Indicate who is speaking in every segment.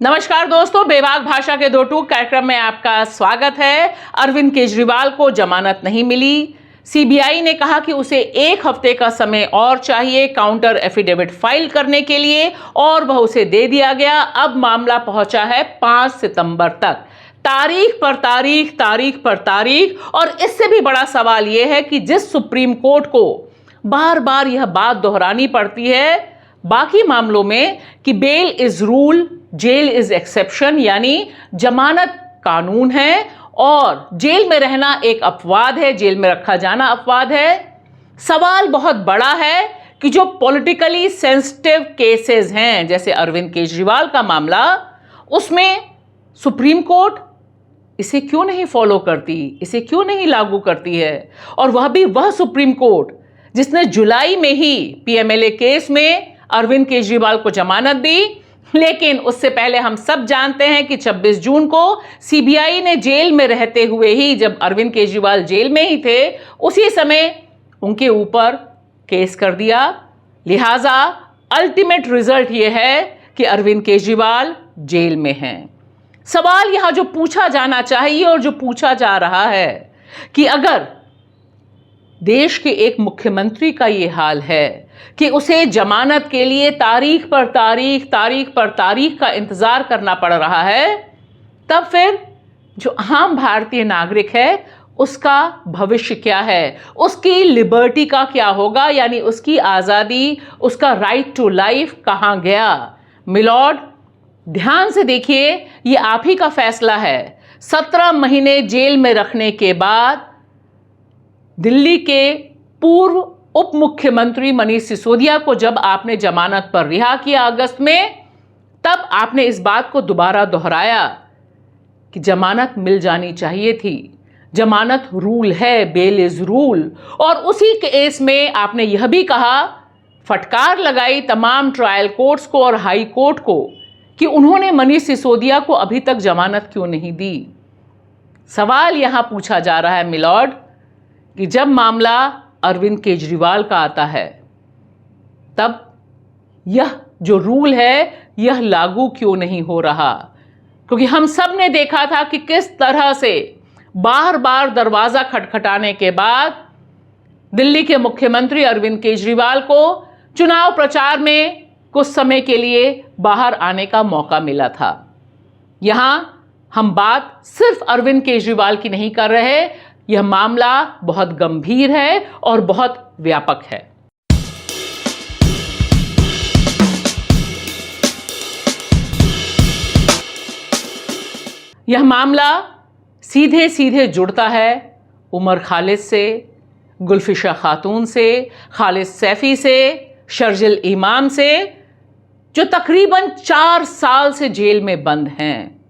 Speaker 1: नमस्कार दोस्तों, बेबाक भाषा के दो टूक कार्यक्रम में आपका स्वागत है। अरविंद केजरीवाल को जमानत नहीं मिली। सीबीआई ने कहा कि उसे 1 हफ्ते का समय और चाहिए काउंटर एफिडेविट फाइल करने के लिए और वह उसे दे दिया गया। अब मामला पहुंचा है 5 सितंबर तक। तारीख पर तारीख, तारीख पर तारीख। और इससे भी बड़ा सवाल यह है कि जिस सुप्रीम कोर्ट को बार बार यह बात दोहरानी पड़ती है बाकी मामलों में कि bail is rule, jail is exception, यानी जमानत कानून है और जेल में रहना एक अपवाद है, जेल में रखा जाना अपवाद है। सवाल बहुत बड़ा है कि जो पॉलिटिकली सेंसिटिव केसेस हैं जैसे अरविंद केजरीवाल का मामला, उसमें सुप्रीम कोर्ट इसे क्यों नहीं फॉलो करती, इसे क्यों नहीं लागू करती है। और वह भी वह सुप्रीम कोर्ट जिसने जुलाई में ही पीएमएलए केस में अरविंद केजरीवाल को जमानत दी। लेकिन उससे पहले हम सब जानते हैं कि 26 जून को सीबीआई ने जेल में रहते हुए ही, जब अरविंद केजरीवाल जेल में ही थे, उसी समय उनके ऊपर केस कर दिया। लिहाजा अल्टीमेट रिजल्ट यह है कि अरविंद केजरीवाल जेल में हैं। सवाल यहां जो पूछा जाना चाहिए और जो पूछा जा रहा है कि अगर देश के एक मुख्यमंत्री का यह हाल है कि उसे जमानत के लिए तारीख पर तारीख, तारीख पर तारीख का इंतजार करना पड़ रहा है, तब फिर जो आम भारतीय नागरिक है उसका भविष्य क्या है, उसकी लिबर्टी का क्या होगा, यानी उसकी आज़ादी, उसका राइट टू लाइफ कहां गया। मिलॉर्ड, ध्यान से देखिए, ये आप ही का फैसला है। 17 महीने जेल में रखने के बाद दिल्ली के पूर्व उप मुख्यमंत्री मनीष सिसोदिया को जब आपने जमानत पर रिहा किया अगस्त में, तब आपने इस बात को दोबारा दोहराया कि जमानत मिल जानी चाहिए थी। जमानत रूल है, बेल इज रूल। और उसी केस में आपने यह भी कहा, फटकार लगाई तमाम ट्रायल कोर्ट्स को और हाई कोर्ट को कि उन्होंने मनीष सिसोदिया को अभी तक जमानत क्यों नहीं दी। सवाल यहां पूछा जा रहा है मिलॉर्ड कि जब मामला अरविंद केजरीवाल का आता है, तब यह जो रूल है यह लागू क्यों नहीं हो रहा। क्योंकि हम सब ने देखा था कि किस तरह से बार बार दरवाजा खटखटाने के बाद दिल्ली के मुख्यमंत्री अरविंद केजरीवाल को चुनाव प्रचार में कुछ समय के लिए बाहर आने का मौका मिला था। यहां हम बात सिर्फ अरविंद केजरीवाल की नहीं कर रहे, यह मामला बहुत गंभीर है और बहुत व्यापक है। यह मामला सीधे सीधे जुड़ता है उमर खालिद से, गुलफिशा खातून से, खालिद सैफी से, शर्जिल इमाम से, जो तकरीबन 4 साल से जेल में बंद हैं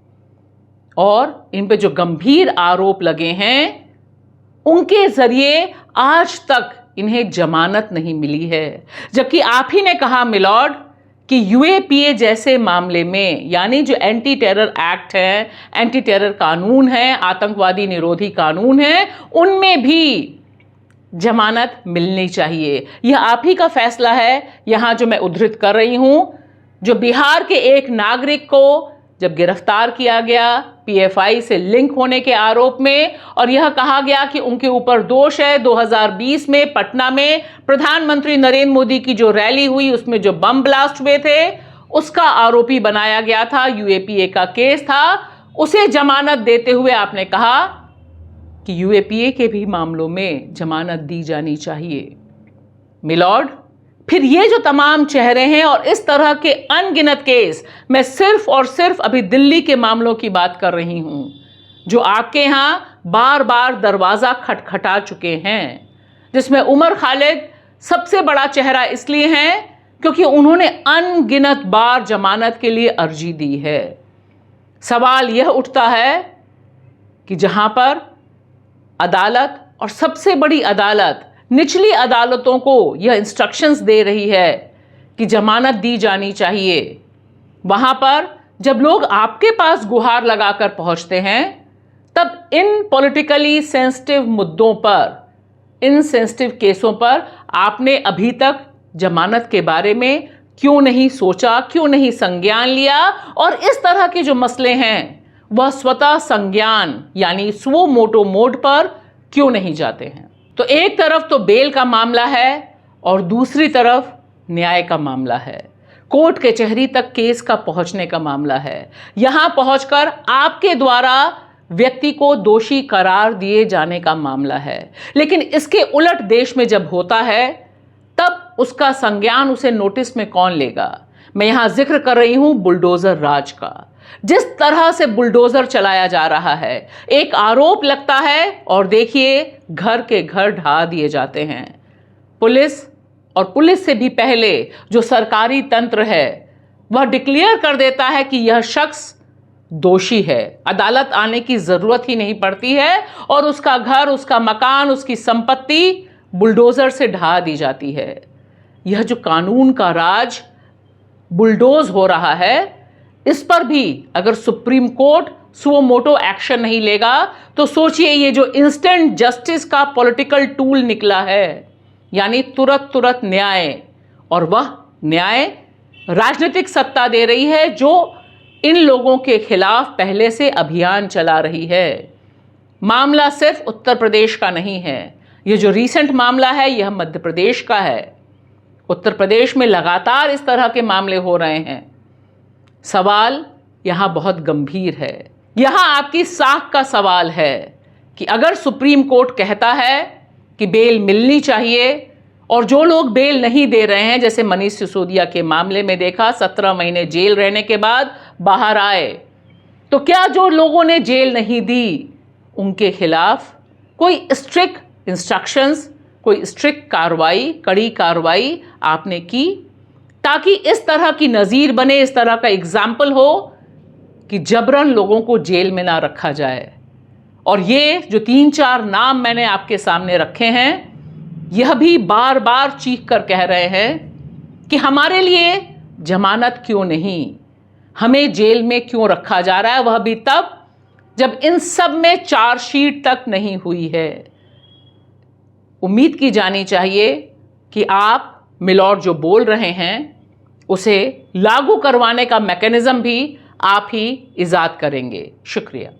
Speaker 1: और इन पे जो गंभीर आरोप लगे हैं उनके जरिए आज तक इन्हें जमानत नहीं मिली है। जबकि आप ही ने कहा मिलॉर्ड कि यूएपीए जैसे मामले में, यानी जो एंटी टेरर एक्ट है, एंटी टेरर कानून है, आतंकवादी निरोधी कानून है, उनमें भी जमानत मिलनी चाहिए। यह आप ही का फैसला है। यहां जो मैं उद्धृत कर रही हूं, जो बिहार के एक नागरिक को जब गिरफ्तार किया गया पीएफआई से लिंक होने के आरोप में और यह कहा गया कि उनके ऊपर दोष है, 2020 में पटना में प्रधानमंत्री नरेंद्र मोदी की जो रैली हुई उसमें जो बम ब्लास्ट हुए थे उसका आरोपी बनाया गया था, यूएपीए का केस था, उसे जमानत देते हुए आपने कहा कि यूएपीए के भी मामलों में जमानत दी जानी चाहिए। मिलॉर्ड, फिर ये जो तमाम चेहरे हैं और इस तरह के अनगिनत केस, मैं सिर्फ और सिर्फ अभी दिल्ली के मामलों की बात कर रही हूं, जो आपके यहां बार बार दरवाजा खटखटा चुके हैं, जिसमें उमर खालिद सबसे बड़ा चेहरा इसलिए हैं क्योंकि उन्होंने अनगिनत बार जमानत के लिए अर्जी दी है। सवाल यह उठता है कि जहां पर अदालत और सबसे बड़ी अदालत निचली अदालतों को यह इंस्ट्रक्शंस दे रही है कि जमानत दी जानी चाहिए, वहां पर जब लोग आपके पास गुहार लगाकर पहुंचते हैं, तब इन पॉलिटिकली सेंसिटिव मुद्दों पर, इन सेंसिटिव केसों पर आपने अभी तक जमानत के बारे में क्यों नहीं सोचा, क्यों नहीं संज्ञान लिया, और इस तरह के जो मसले हैं वह स्वतः संज्ञान यानी स्वो मोटो मोड पर क्यों नहीं जाते हैं। तो एक तरफ तो बेल का मामला है और दूसरी तरफ न्याय का मामला है, कोर्ट कचहरी तक केस का पहुंचने का मामला है। यहां पहुंचकर आपके द्वारा व्यक्ति को दोषी करार दिए जाने का मामला है। लेकिन इसके उलट देश में जब होता है तब उसका संज्ञान, उसे नोटिस में कौन लेगा। मैं यहां जिक्र कर रही हूं बुलडोजर राज का। जिस तरह से बुलडोजर चलाया जा रहा है, एक आरोप लगता है और देखिए घर के घर ढा दिए जाते हैं। पुलिस और पुलिस से भी पहले जो सरकारी तंत्र है वह डिक्लेयर कर देता है कि यह शख्स दोषी है, अदालत आने की जरूरत ही नहीं पड़ती है और उसका घर, उसका मकान, उसकी संपत्ति बुलडोजर से ढा दी जाती है। यह जो कानून का राज बुलडोज हो रहा है, इस पर भी अगर supreme court suo motu action नहीं लेगा तो सोचिए ये जो इंस्टेंट जस्टिस का पॉलिटिकल टूल निकला है, यानी तुरंत न्याय, और वह न्याय राजनीतिक सत्ता दे रही है जो इन लोगों के खिलाफ पहले से अभियान चला रही है। मामला सिर्फ उत्तर प्रदेश का नहीं है, ये जो रीसेंट मामला है यह मध्य प्रदेश का है। उत्तर प्रदेश में लगातार इस तरह के मामले हो रहे हैं। सवाल यहां बहुत गंभीर है। यहां आपकी साख का सवाल है कि अगर सुप्रीम कोर्ट कहता है कि बेल मिलनी चाहिए और जो लोग बेल नहीं दे रहे हैं, जैसे मनीष सिसोदिया के मामले में देखा 17 महीने जेल रहने के बाद बाहर आए, तो क्या जो लोगों ने जेल नहीं दी उनके खिलाफ कोई स्ट्रिक्ट इंस्ट्रक्शंस, कोई स्ट्रिक्ट कार्रवाई, कड़ी कार्रवाई आपने की, ताकि इस तरह की नज़ीर बने, इस तरह का एग्जाम्पल हो कि जबरन लोगों को जेल में ना रखा जाए। और ये जो 3-4 नाम मैंने आपके सामने रखे हैं, यह भी बार बार चीख कर कह रहे हैं कि हमारे लिए जमानत क्यों नहीं, हमें जेल में क्यों रखा जा रहा है, वह भी तब जब इन सब में चार्जशीट तक नहीं हुई है। उम्मीद की जानी चाहिए कि आप मिलॉर्ड जो बोल रहे हैं उसे लागू करवाने का मैकेनिज्म भी आप ही इजाद करेंगे। शुक्रिया।